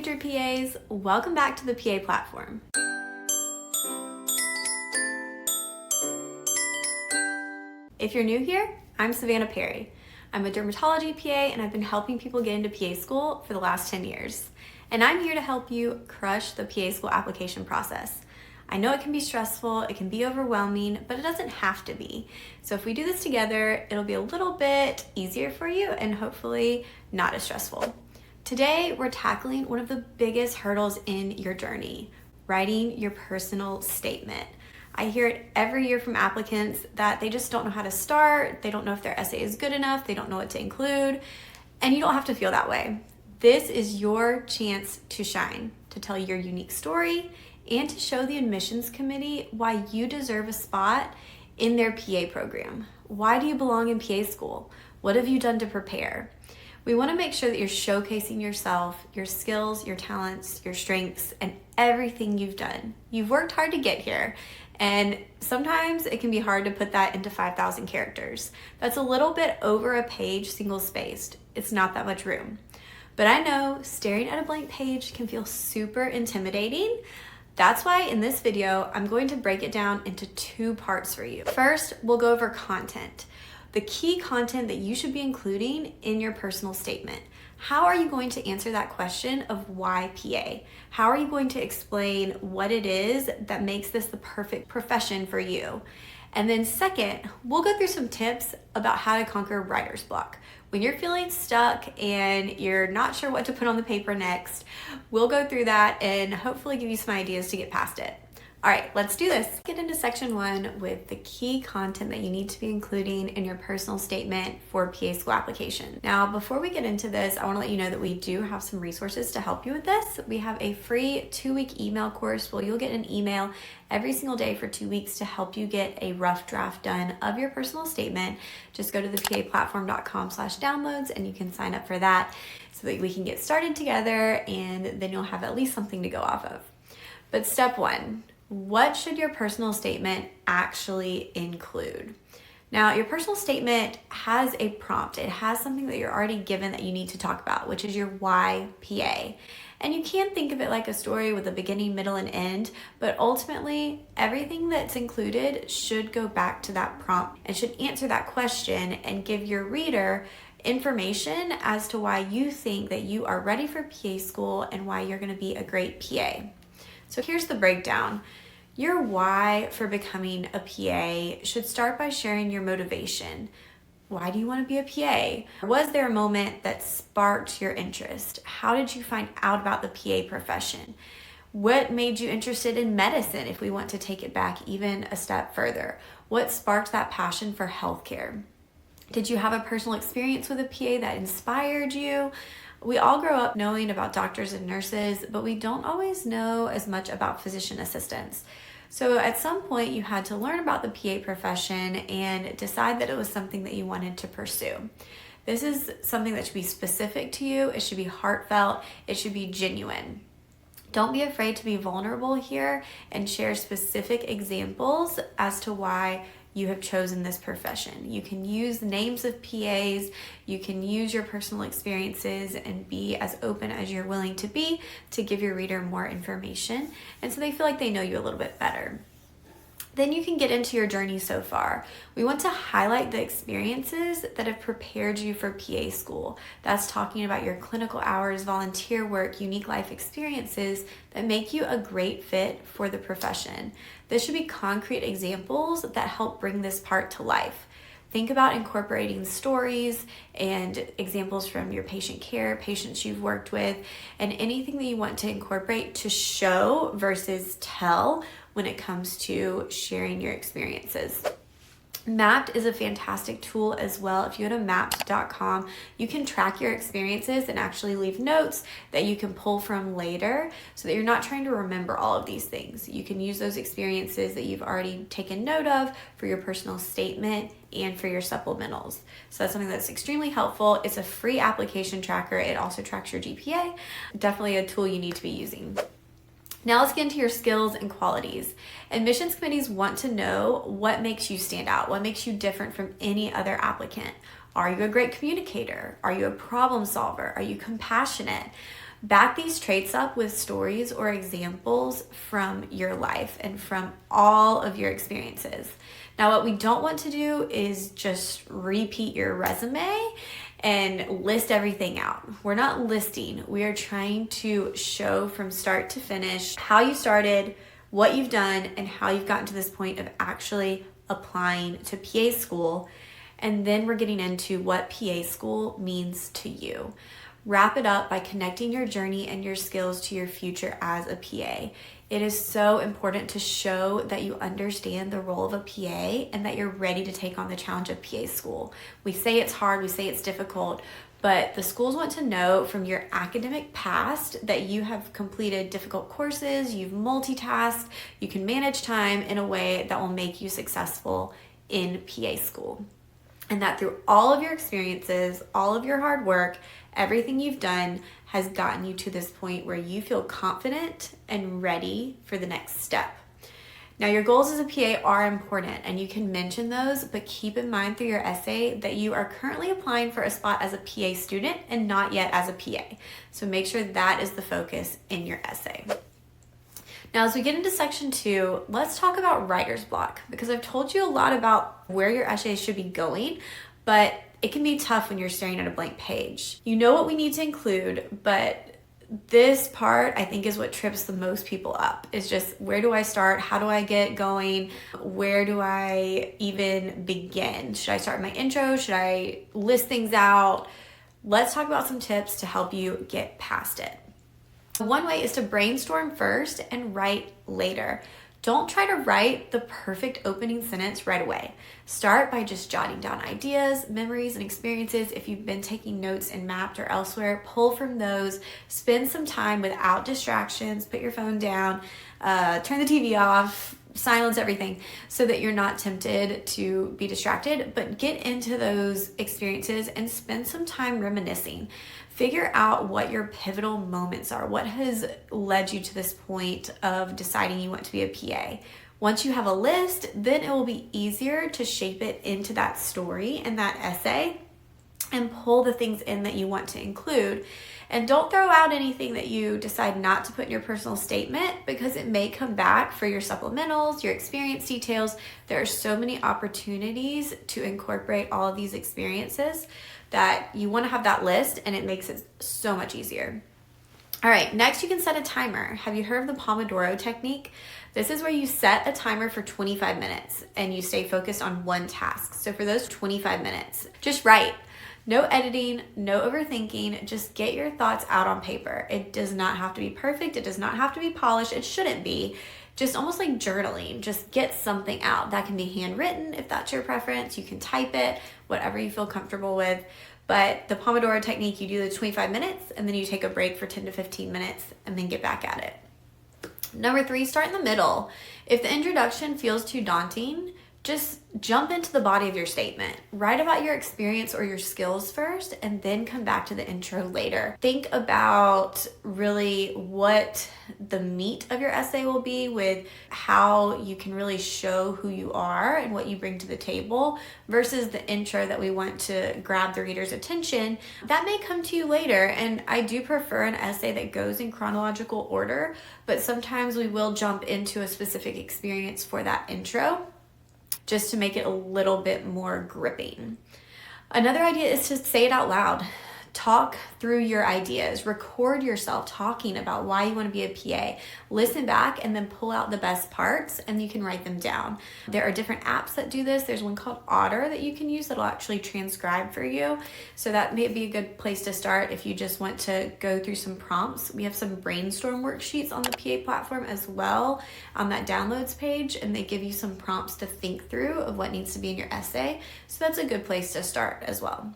future PAs, welcome back to the PA platform. If you're new here, I'm Savannah Perry. I'm a dermatology PA and I've been helping people get into PA school for the last 10 years. And I'm here to help you crush the PA school application process. I know it can be stressful, it can be overwhelming, but it doesn't have to be. So if we do this together, it'll be a little bit easier for you and hopefully not as stressful. Today, we're tackling one of the biggest hurdles in your journey, writing your personal statement. I hear it every year from applicants that they just don't know how to start, they don't know if their essay is good enough, they don't know what to include, and you don't have to feel that way. This is your chance to shine, to tell your unique story, and to show the admissions committee why you deserve a spot in their PA program. Why do you belong in PA school? What have you done to prepare? We want to make sure that you're showcasing yourself, your skills, your talents, your strengths, and everything you've done. You've worked hard to get here, and sometimes it can be hard to put that into 5,000 characters. That's a little bit over a page, single-spaced. It's not that much room. But I know staring at a blank page can feel super intimidating. That's why in this video, I'm going to break it down into 2 parts for you. First, we'll go over content. The key content that you should be including in your personal statement. How are you going to answer that question of why PA? How are you going to explain what it is that makes this the perfect profession for you? And then second, we'll go through some tips about how to conquer writer's block. When you're feeling stuck and you're not sure what to put on the paper next, we'll go through that and hopefully give you some ideas to get past it. All right, let's do this. Get into section 1 with the key content that you need to be including in your personal statement for PA school application. Now, before we get into this, I want to let you know that we do have some resources to help you with this. We have a free 2-week email course where you'll get an email every single day for 2 weeks to help you get a rough draft done of your personal statement. Just go to thepaplatform.com/downloads and you can sign up for that so that we can get started together, and then you'll have at least something to go off of. But step 1. What should your personal statement actually include? Now, your personal statement has a prompt. It has something that you're already given that you need to talk about, which is your why PA. And you can think of it like a story with a beginning, middle, and end, but ultimately, everything that's included should go back to that prompt and should answer that question and give your reader information as to why you think that you are ready for PA school and why you're going to be a great PA. So here's the breakdown. Your why for becoming a PA should start by sharing your motivation. Why do you want to be a PA? Was there a moment that sparked your interest? How did you find out about the PA profession? What made you interested in medicine, if we want to take it back even a step further? What sparked that passion for healthcare? Did you have a personal experience with a PA that inspired you? We all grow up knowing about doctors and nurses, but we don't always know as much about physician assistants. So at some point you had to learn about the PA profession and decide that it was something that you wanted to pursue. This is something that should be specific to you. It should be heartfelt. It should be genuine. Don't be afraid to be vulnerable here and share specific examples as to why you have chosen this profession. You can use names of PAs, you can use your personal experiences and be as open as you're willing to be to give your reader more information, and so they feel like they know you a little bit better. Then you can get into your journey so far. We want to highlight the experiences that have prepared you for PA school. That's talking about your clinical hours, volunteer work, unique life experiences that make you a great fit for the profession. This should be concrete examples that help bring this part to life. Think about incorporating stories and examples from your patient care, patients you've worked with, and anything that you want to incorporate to show versus tell when it comes to sharing your experiences. Mappd is a fantastic tool as well. If you go to mappd.com, you can track your experiences and actually leave notes that you can pull from later so that you're not trying to remember all of these things. You can use those experiences that you've already taken note of for your personal statement and for your supplementals. So that's something that's extremely helpful. It's a free application tracker. It also tracks your GPA. Definitely a tool you need to be using. Now let's get into your skills and qualities. Admissions committees want to know what makes you stand out, what makes you different from any other applicant. Are you a great communicator? Are you a problem solver? Are you compassionate? Back these traits up with stories or examples from your life and from all of your experiences. Now, what we don't want to do is just repeat your resume and list everything out. We're not listing. We are trying to show from start to finish how you started, what you've done, and how you've gotten to this point of actually applying to PA school. And then we're getting into what PA school means to you. Wrap it up by connecting your journey and your skills to your future as a PA. It is so important to show that you understand the role of a PA and that you're ready to take on the challenge of PA school. We say it's hard, we say it's difficult, but the schools want to know from your academic past that you have completed difficult courses, you've multitasked, you can manage time in a way that will make you successful in PA school. And that through all of your experiences, all of your hard work, everything you've done has gotten you to this point where you feel confident and ready for the next step. Now, your goals as a PA are important and you can mention those, but keep in mind through your essay that you are currently applying for a spot as a PA student and not yet as a PA. So make sure that is the focus in your essay. Now, as we get into section 2, let's talk about writer's block, because I've told you a lot about where your essay should be going, but it can be tough when you're staring at a blank page. You know what we need to include, but this part I think is what trips the most people up. Is just, where do I start? How do I get going? Where do I even begin? Should I start my intro? Should I list things out? Let's talk about some tips to help you get past it. One way is to brainstorm first and write later. Don't try to write the perfect opening sentence right away. Start by just jotting down ideas, memories, and experiences. If you've been taking notes in Mappd or elsewhere, pull from those. Spend some time without distractions. Put your phone down, turn the TV off, silence everything so that you're not tempted to be distracted, but get into those experiences and spend some time reminiscing. Figure out what your pivotal moments are. What has led you to this point of deciding you want to be a PA? Once you have a list, then it will be easier to shape it into that story and that essay and pull the things in that you want to include. And don't throw out anything that you decide not to put in your personal statement, because it may come back for your supplementals, your experience details. There are so many opportunities to incorporate all of these experiences that you want to have that list, and it makes it so much easier. All right, next you can set a timer. Have you heard of the Pomodoro technique? This is where you set a timer for 25 minutes and you stay focused on one task. So for those 25 minutes, just write. No editing, no overthinking, just get your thoughts out on paper. It does not have to be perfect. It does not have to be polished. It shouldn't be. Just almost like journaling, just get something out. That can be handwritten if that's your preference. You can type it, whatever you feel comfortable with. But the Pomodoro technique, you do the 25 minutes and then you take a break for 10 to 15 minutes and then get back at it. Number 3, start in the middle. If the introduction feels too daunting, just jump into the body of your statement. Write about your experience or your skills first and then come back to the intro later. Think about really what the meat of your essay will be, with how you can really show who you are and what you bring to the table, versus the intro that we want to grab the reader's attention. That may come to you later, and I do prefer an essay that goes in chronological order, but sometimes we will jump into a specific experience for that intro, just to make it a little bit more gripping. Another idea is to say it out loud. Talk through your ideas. Record yourself talking about why you want to be a PA. Listen back and then pull out the best parts and you can write them down. There are different apps that do this. There's one called Otter that you can use that'll actually transcribe for you. So that may be a good place to start if you just want to go through some prompts. We have some brainstorm worksheets on the PA platform as well on that downloads page, and they give you some prompts to think through of what needs to be in your essay. So that's a good place to start as well.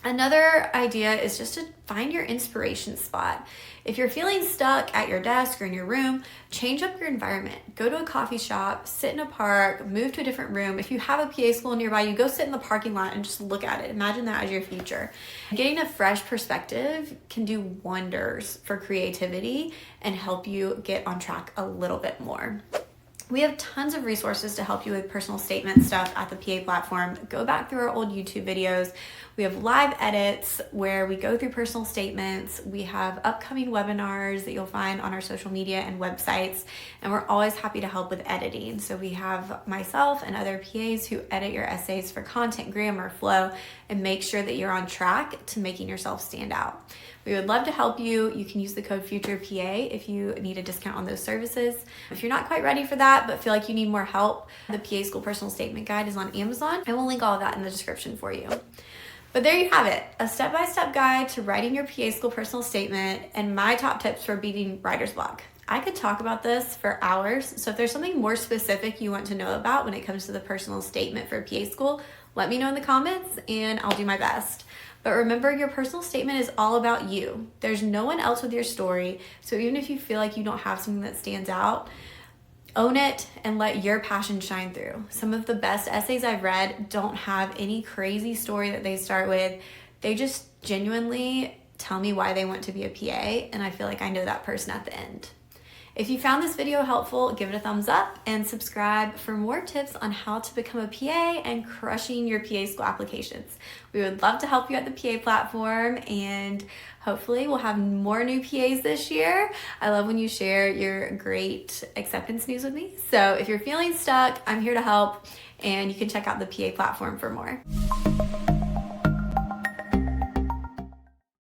Another idea is just to find your inspiration spot. If you're feeling stuck at your desk or in your room, change up your environment. Go to a coffee shop, sit in a park, move to a different room. If you have a PA school nearby, you go sit in the parking lot and just look at it. Imagine that as your future. Getting a fresh perspective can do wonders for creativity and help you get on track a little bit more. We have tons of resources to help you with personal statement stuff at the PA platform. Go back through our old YouTube videos. We have live edits where we go through personal statements. We have upcoming webinars that you'll find on our social media and websites, and we're always happy to help with editing. So we have myself and other PAs who edit your essays for content, grammar, flow, and make sure that you're on track to making yourself stand out. We would love to help you. You can use the code FUTUREPA if you need a discount on those services. If you're not quite ready for that, but feel like you need more help, the PA School Personal Statement Guide is on Amazon. I will link all of that in the description for you. But there you have it, a step-by-step guide to writing your PA School personal statement and my top tips for beating writer's block. I could talk about this for hours, so if there's something more specific you want to know about when it comes to the personal statement for PA School, let me know in the comments and I'll do my best. But remember, your personal statement is all about you. There's no one else with your story, so even if you feel like you don't have something that stands out, own it and let your passion shine through. Some of the best essays I've read don't have any crazy story that they start with. They just genuinely tell me why they want to be a PA, and I feel like I know that person at the end. If you found this video helpful, give it a thumbs up and subscribe for more tips on how to become a PA and crushing your PA School applications. We would love to help you at the PA platform, and hopefully we'll have more new PAs this year. I love when you share your great acceptance news with me. So if you're feeling stuck, I'm here to help, and you can check out the PA platform for more.